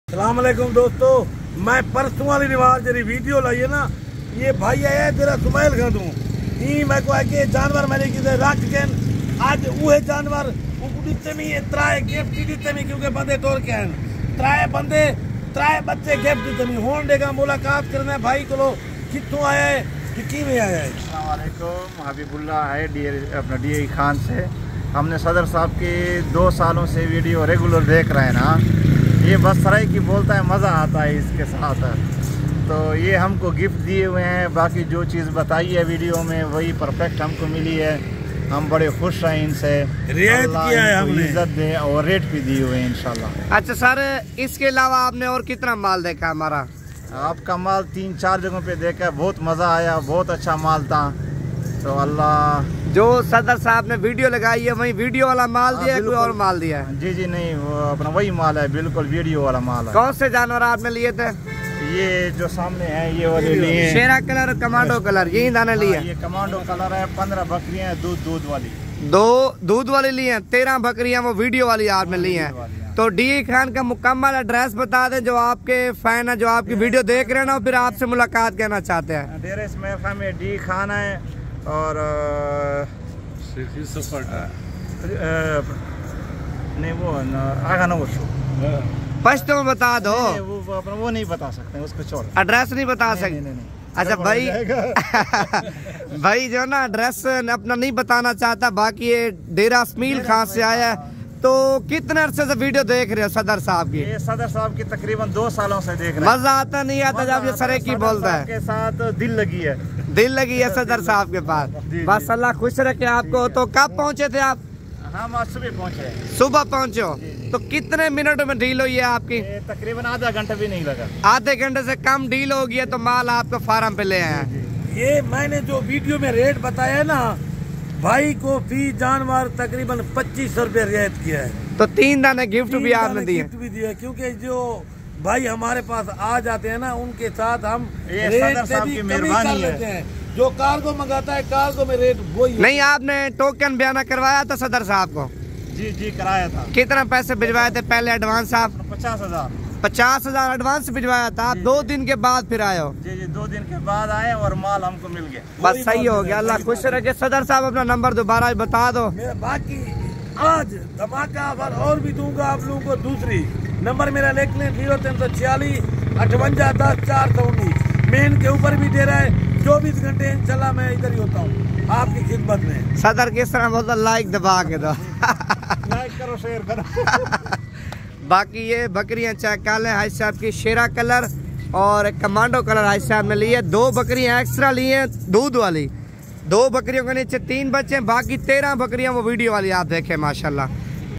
सलाम अलैकुम दोस्तों, मैं परसों वाली रिवाज जरी वीडियो लाई है ना, ये भाई आया तेरा सुमैल खां तू ई मैं को आके जानवर मैंने किसे रख के आज वो जानवर उड़ते में त्राए गिफ्ट देते में क्योंकि बंदे तोड़ के हैं त्राए बच्चे गिफ्ट देते में होन देगा मुलाकात करना है भाई को कितों आया है कि में आया है। अस्सलाम वालेकुम, हबीबुल्लाह है अपना डी खान से। हमने सदर साहब की 2 सालों से वीडियो रेगुलर देख रहे हैं ना, ये बस सराय की बोलता है, मज़ा आता है इसके साथ। तो ये हमको गिफ्ट दिए हुए हैं, बाकी जो चीज़ बताई है वीडियो में वही परफेक्ट हमको मिली है। हम बड़े खुश हैं इनसे, रियायत किया है हमने, इज्जत दे और रेट भी दिए हुए हैं इंशाल्लाह। अच्छा सर, इसके अलावा आपने और कितना माल देखा हमारा? आपका माल 3-4 जगहों पे देखा है, बहुत मज़ा आया, बहुत अच्छा माल था। तो अल्लाह जो सदर साहब ने वीडियो लगाई है वही वीडियो वाला माल दिया है, कोई और माल दिया है? जी नहीं, वो अपना वही माल है, बिल्कुल वीडियो वाला माल है। कौन से जानवर आपने लिए थे? ये जो सामने है ये वाले लिए, शेरा कलर, कमांडो कलर, यही दाने लिए? ये कमांडो कलर है, 15 बकरियां दूध वाली, 2 दूध वाली ली हैं, 13 बकरियां वो वीडियो वाली आपने ली हैं। तो डी खान का मुकम्मल एड्रेस बता दें, जो आपके फैन है, जो आपकी वीडियो देख रहे हैं ना, फिर आपसे मुलाकात करना चाहते हैं। डेरे इसमें में डी खान है और नहीं वो आगा ना वो पश्तो में बता दो, वो नहीं बता सकते, उसको छोड़, एड्रेस नहीं बता सकते। अच्छा भाई भाई जो ना एड्रेस अपना नहीं बताना चाहता, बाकी ये डेरा इसमाइल खान से आया है। तो कितने अरसे से वीडियो देख रहे हो सदर साहब की? ये सदर साहब की तकरीबन 2 सालों से देख रहे हैं। मजा आता नहीं आता जब ये सरे की बोलता है? के साथ दिल लगी है, दिल लगी है सदर साहब के पास। बस अल्लाह खुश रखे आपको। तो कब पहुँचे थे आप? हम आज सुबह पहुँचे। सुबह पहुँचे हो? तो कितने मिनट में डील हुई है आपकी? तकरीबन आधा घंटा भी नहीं लगा। आधे घंटे से कम डील हो गई है, तो माल आपको फार्म पे ले आए हैं। ये मैंने जो वीडियो में रेट बताया ना, भाई को फी जानवर तकरीबन 2500 रुपये रियायत किया है। तो 3 दाने गिफ्ट भी आपने दिए? गिफ्ट भी दिया, क्योंकि जो भाई हमारे पास आ जाते हैं ना, उनके साथ हम रेट से भी कमी कर लेते हैं। जो कार्गो मंगाता है, कार्गो में रेट वही नहीं। आपने टोकन बयाना करवाया था सदर साहब को? जी कराया था। कितना पैसे भिजवाए थे पहले एडवांस आप? 50,000 एडवांस भिजवाया था। आप 2 दिन के बाद फिर आए हो? जी 2 दिन के बाद आए और माल हमको मिल गया। बस सही हो गया, अल्लाह खुश रखे। सदर साहब अपना नंबर दोबारा बता दो। बाकी आज धमाका और भी दूंगा आप लोगों को। दूसरी नंबर मेरा लिख लें, 0346 58 10 419। मेन के ऊपर भी दे रहा है, 24 घंटे इंशाल्लाह मैं इधर ही होता हूँ आपकी खिदमत में। सदर किस तरह बोलता, लाइक दबा के दो, लाइक करो, शेयर करो। बाकी ये बकरियां चेक कर लें, हाई साहब की शेरा कलर और कमांडो कलर हाई साहब ने ली है। 2 बकरियां एक्स्ट्रा ली हैं दूध वाली, 2 बकरियों के नीचे 3 बच्चे, बाकी 13 बकरियां वो वीडियो वाली आप देखें माशाल्लाह।